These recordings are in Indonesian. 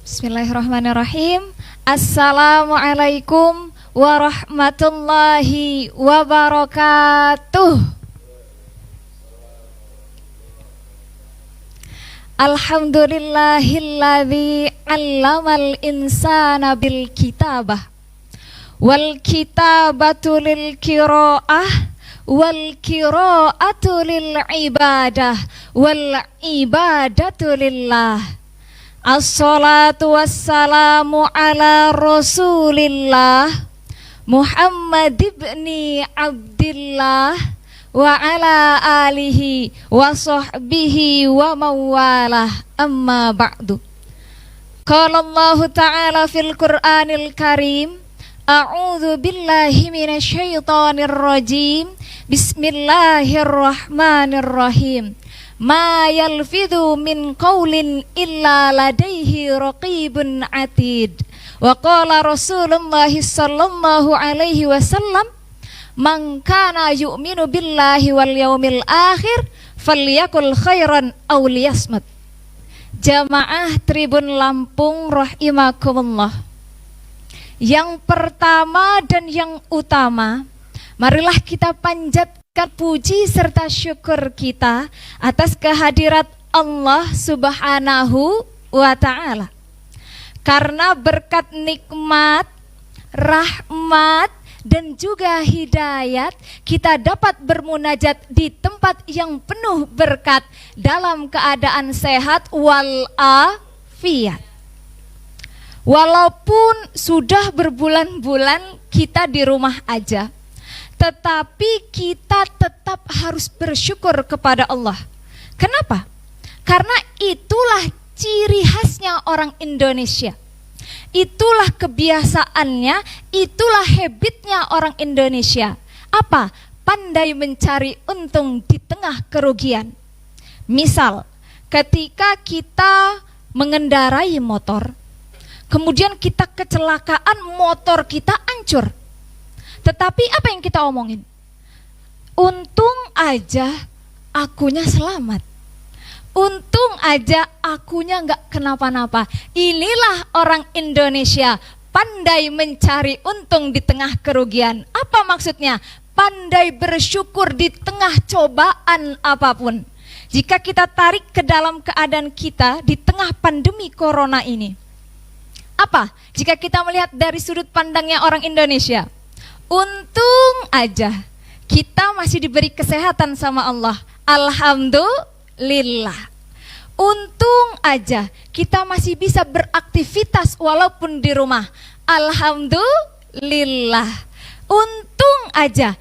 Bismillahirrahmanirrahim. Assalamualaikum warahmatullahi wabarakatuh. Alhamdulillahilladzi 'allamal insana bil kitabah wal kitabatu lil qiraah wal qiraatu lil ibadah wal ibadatu lillah. Assalatu wassalamu ala Rasulillah Muhammad ibni Abdillah wa ala alihi wa sahbihi wa mawalah, amma ba'du. Qala Allah ta'ala fil Qur'anil Karim, a'udzu billahi minasyaitonir rajim. Bismillahirrahmanirrahim. Ma yalfidhu min qawlin illa ladaihi raqibun atid. Wa qala Rasulullah sallallahu alaihi wasallam, man kana yu'minu billahi wal yaumil akhir falyakul khairan aw liyasmut. Jamaah Tribun Lampung rahimakumullah. Yang pertama dan yang utama, marilah kita panjatkan puji serta syukur kita atas kehadirat Allah Subhanahu wa ta'ala. Karena berkat nikmat, rahmat, dan juga hidayat, kita dapat bermunajat di tempat yang penuh berkat dalam keadaan sehat walafiat. Walaupun sudah berbulan-bulan kita di rumah aja, tetapi kita tetap harus bersyukur kepada Allah. Kenapa? Karena itulah ciri khasnya orang Indonesia. Itulah kebiasaannya, itulah habitnya orang Indonesia. Apa? Pandai mencari untung di tengah kerugian. Misal, ketika kita mengendarai motor, kemudian kita kecelakaan, motor kita hancur. Tetapi apa yang kita omongin? Untung aja akunya selamat. Untung aja akunya nggak kenapa-napa. Inilah orang Indonesia, pandai mencari untung di tengah kerugian. Apa maksudnya? Pandai bersyukur di tengah cobaan apapun. Jika kita tarik ke dalam keadaan kita di tengah pandemi corona ini, apa? Jika kita melihat dari sudut pandangnya orang Indonesia, untung aja kita masih diberi kesehatan sama Allah. Alhamdulillah. Untung aja kita masih bisa beraktivitas walaupun di rumah. Alhamdulillah. Untung aja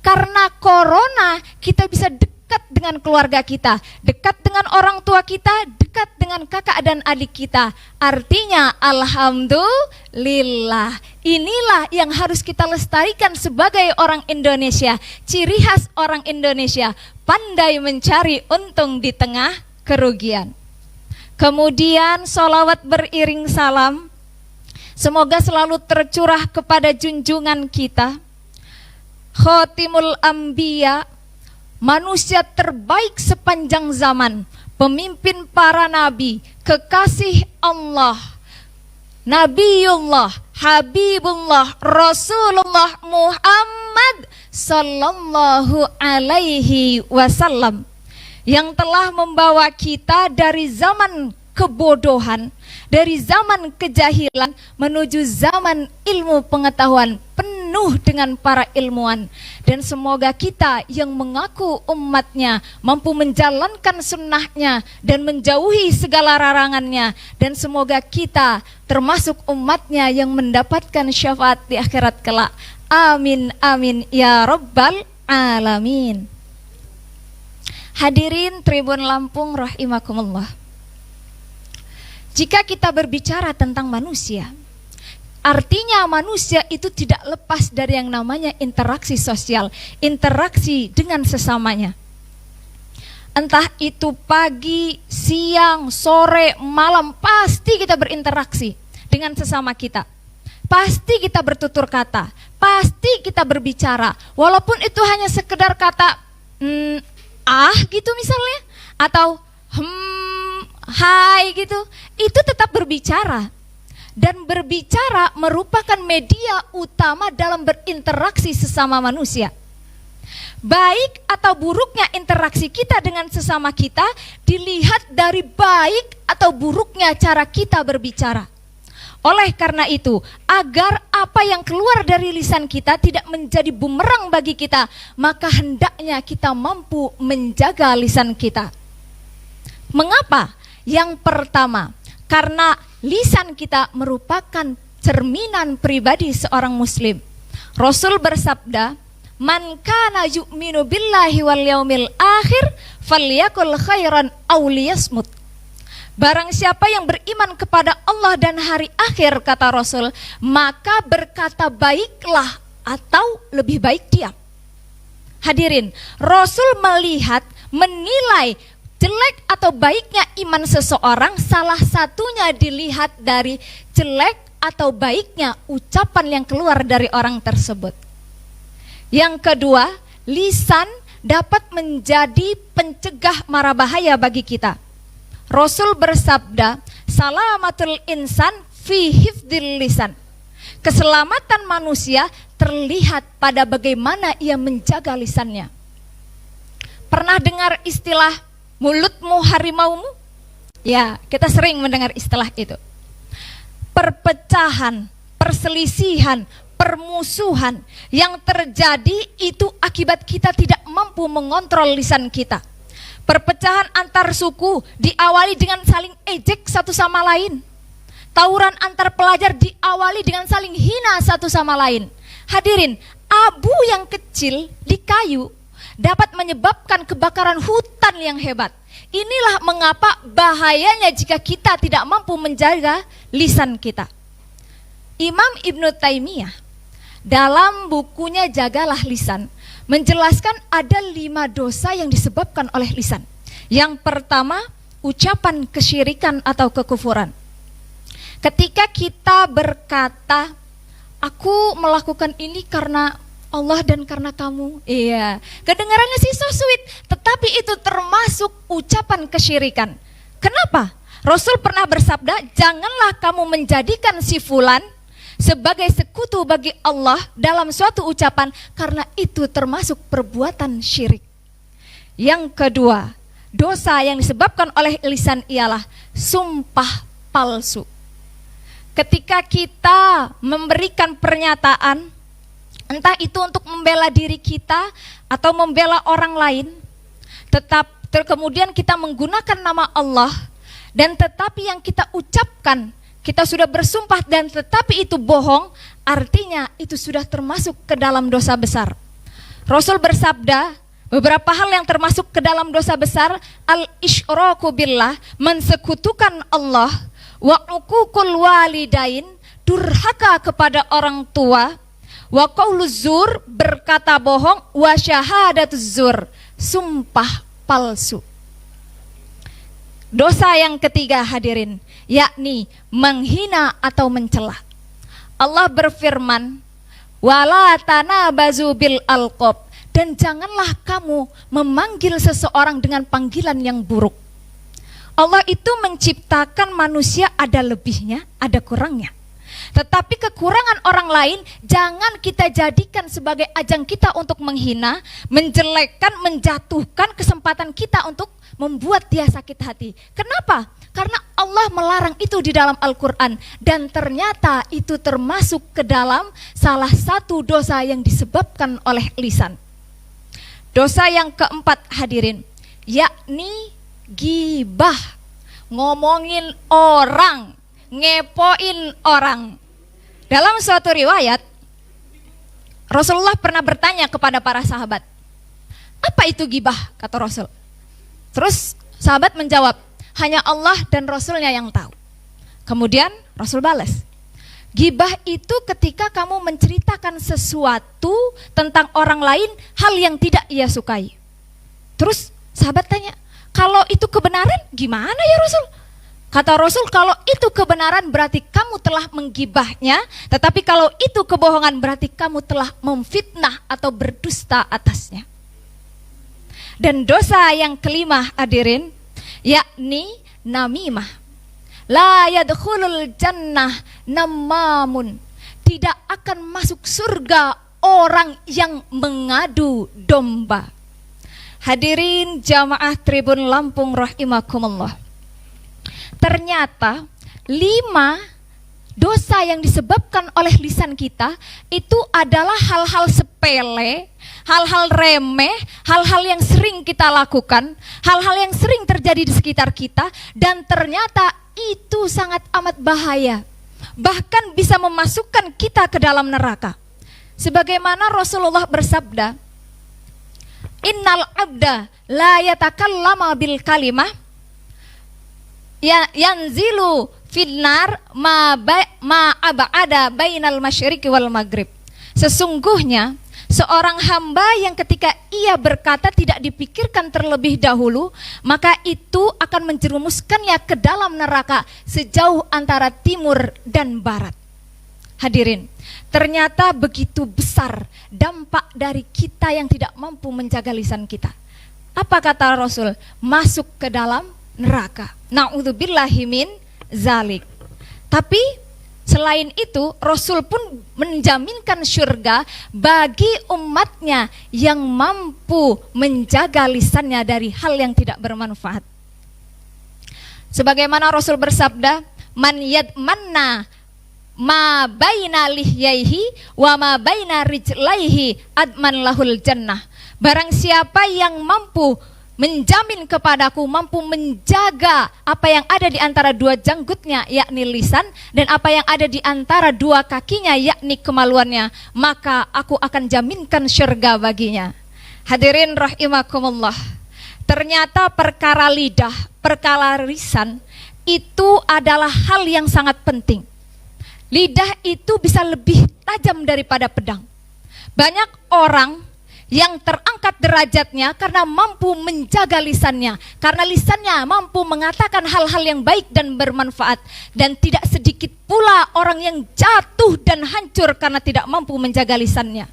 karena corona kita bisa dekat dengan keluarga kita, dekat dengan orang tua kita, dekat dengan kakak dan adik kita. Artinya alhamdulillah. Inilah yang harus kita lestarikan sebagai orang Indonesia. Ciri khas orang Indonesia, pandai mencari untung di tengah kerugian. Kemudian sholawat beriring salam semoga selalu tercurah kepada junjungan kita, Khotimul Anbiya, manusia terbaik sepanjang zaman, pemimpin para nabi, kekasih Allah, Nabiullah, Habibullah, Rasulullah Muhammad sallallahu alaihi wasallam, yang telah membawa kita dari zaman kebodohan, dari zaman kejahilan menuju zaman ilmu pengetahuan penuh dengan para ilmuwan. Dan semoga kita yang mengaku umatnya mampu menjalankan sunnahnya dan menjauhi segala larangannya. Dan semoga kita termasuk umatnya yang mendapatkan syafaat di akhirat kelak. Amin amin ya rabbal alamin. Hadirin Tribun Lampung rahimakumullah. Jika kita berbicara tentang manusia, artinya manusia itu tidak lepas dari yang namanya interaksi sosial, interaksi dengan sesamanya. Entah itu pagi, siang, sore, malam, pasti kita berinteraksi dengan sesama kita. Pasti kita bertutur kata, pasti kita berbicara, walaupun itu hanya sekedar kata gitu misalnya, atau hai gitu, itu tetap berbicara. Dan berbicara merupakan media utama dalam berinteraksi sesama manusia. Baik atau buruknya interaksi kita dengan sesama kita dilihat dari baik atau buruknya cara kita berbicara. Oleh karena itu, agar apa yang keluar dari lisan kita tidak menjadi bumerang bagi kita, maka hendaknya kita mampu menjaga lisan kita. Mengapa? Yang pertama, karena lisan kita merupakan cerminan pribadi seorang muslim. Rasul bersabda, "Man kana yu'minu billahi wal yaumil akhir falyakul khairan aw liyasmut." Barang siapa yang beriman kepada Allah dan hari akhir, kata Rasul, maka berkata baiklah atau lebih baik diam. Hadirin, Rasul melihat, menilai jelek atau baiknya iman seseorang, salah satunya dilihat dari jelek atau baiknya ucapan yang keluar dari orang tersebut. Yang kedua, lisan dapat menjadi pencegah mara bahaya bagi kita. Rasul bersabda, "Salamatul insan fi hifdzil lisan." Keselamatan manusia terlihat pada bagaimana ia menjaga lisannya. Pernah dengar istilah mulutmu harimaumu? Ya, kita sering mendengar istilah itu. Perpecahan, perselisihan, permusuhan yang terjadi itu akibat kita tidak mampu mengontrol lisan kita. Perpecahan antar suku diawali dengan saling ejek satu sama lain. Tawuran antar pelajar diawali dengan saling hina satu sama lain. Hadirin, abu yang kecil di kayu dapat menyebabkan kebakaran hutan yang hebat. Inilah mengapa bahayanya jika kita tidak mampu menjaga lisan kita. Imam Ibnu Taimiyah dalam bukunya Jagalah Lisan menjelaskan ada 5 dosa yang disebabkan oleh lisan. Yang pertama, ucapan kesyirikan atau kekufuran. Ketika kita berkata, aku melakukan ini karena Allah dan karena kamu. Iya, kedengarannya sih so sweet, tetapi itu termasuk ucapan kesyirikan. Kenapa? Rasul pernah bersabda, janganlah kamu menjadikan si fulan sebagai sekutu bagi Allah dalam suatu ucapan, karena itu termasuk perbuatan syirik. Yang kedua, dosa yang disebabkan oleh lisan ialah sumpah palsu. Ketika kita memberikan pernyataan, entah itu untuk membela diri kita atau membela orang lain, kemudian kita menggunakan nama Allah, dan tetapi yang kita ucapkan, kita sudah bersumpah dan tetapi itu bohong, artinya itu sudah termasuk ke dalam dosa besar. Rasul bersabda, beberapa hal yang termasuk ke dalam dosa besar, al-isyraku billah, mensekutukan Allah, wa uququl walidain, durhaka kepada orang tua, wa qauluz zur, berkata bohong, wa syahadatuz zur, sumpah palsu. Dosa yang ketiga, hadirin, yakni menghina atau mencela. Allah berfirman, wala tanabazu bil alqab, dan janganlah kamu memanggil seseorang dengan panggilan yang buruk. Allah itu menciptakan manusia ada lebihnya, ada kurangnya. Tetapi kekurangan orang lain jangan kita jadikan sebagai ajang kita untuk menghina, menjelekkan, menjatuhkan kesempatan kita untuk membuat dia sakit hati. Kenapa? Karena Allah melarang itu di dalam Al-Quran, dan ternyata itu termasuk ke dalam salah satu dosa yang disebabkan oleh lisan. Dosa yang keempat, hadirin, yakni gibah, ngomongin orang, ngepoin orang. Dalam suatu riwayat, Rasulullah pernah bertanya kepada para sahabat, apa itu gibah? Kata Rasul. Terus sahabat menjawab, hanya Allah dan Rasulnya yang tahu. Kemudian Rasul balas, gibah itu ketika kamu menceritakan sesuatu tentang orang lain, hal yang tidak ia sukai. Terus sahabat tanya, kalau itu kebenaran gimana ya Rasul? Kata Rasul, kalau itu kebenaran berarti kamu telah menggibahnya, tetapi kalau itu kebohongan berarti kamu telah memfitnah atau berdusta atasnya. Dan dosa yang kelima, hadirin, yakni namimah. La yadkhulul jannah namamun. Tidak akan masuk surga orang yang mengadu domba. Hadirin jamaah Tribun Lampung rahimakumullah. Ternyata 5 dosa yang disebabkan oleh lisan kita itu adalah hal-hal sepele, hal-hal remeh, hal-hal yang sering kita lakukan, hal-hal yang sering terjadi di sekitar kita, dan ternyata itu sangat amat bahaya. Bahkan bisa memasukkan kita ke dalam neraka. Sebagaimana Rasulullah bersabda, Innal abda la yatakallama bil kalimah yanzilu finnar ma ab'ada bainal masyriqi wal maghrib. Sesungguhnya seorang hamba yang ketika ia berkata tidak dipikirkan terlebih dahulu, maka itu akan menjerumuskannya ke dalam neraka sejauh antara timur dan barat. Hadirin, ternyata begitu besar dampak dari kita yang tidak mampu menjaga lisan kita. Apa kata Rasul? Masuk ke dalam neraka. Na'udzubillahi min zalik. Tapi selain itu Rasul pun menjaminkan surga bagi umatnya yang mampu menjaga lisannya dari hal yang tidak bermanfaat. Sebagaimana Rasul bersabda, man yadmanna ma baina lihyaihi wa ma baina rijlaihi adman lahul jannah. Barang siapa yang mampu menjamin kepadaku, mampu menjaga apa yang ada di antara dua janggutnya yakni lisan, dan apa yang ada di antara dua kakinya yakni kemaluannya, maka aku akan jaminkan syurga baginya. Hadirin rahimakumullah. Ternyata perkara lidah, perkara lisan itu adalah hal yang sangat penting. Lidah itu bisa lebih tajam daripada pedang. Banyak orang yang terangkat derajatnya karena mampu menjaga lisannya, karena lisannya mampu mengatakan hal-hal yang baik dan bermanfaat. Dan tidak sedikit pula orang yang jatuh dan hancur karena tidak mampu menjaga lisannya.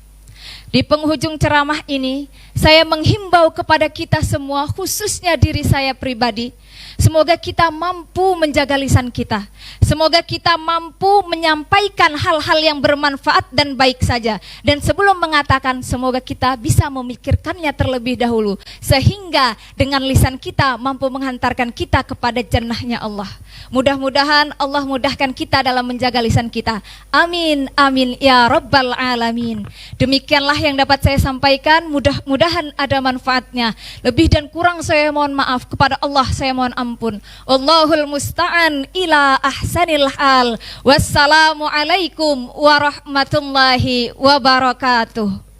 Di penghujung ceramah ini, saya menghimbau kepada kita semua, khususnya diri saya pribadi, semoga kita mampu menjaga lisan kita. Semoga kita mampu menyampaikan hal-hal yang bermanfaat dan baik saja. Dan sebelum mengatakan, semoga kita bisa memikirkannya terlebih dahulu, sehingga dengan lisan kita mampu menghantarkan kita kepada jannahnya Allah. Mudah-mudahan Allah mudahkan kita dalam menjaga lisan kita. Amin, amin, ya rabbal alamin. Demikianlah yang dapat saya sampaikan, mudah-mudahan ada manfaatnya. Lebih dan kurang saya mohon maaf, kepada Allah saya mohon ampun. Allahul musta'an ila ahsanil hal. Wassalamualaikum warahmatullahi wabarakatuh.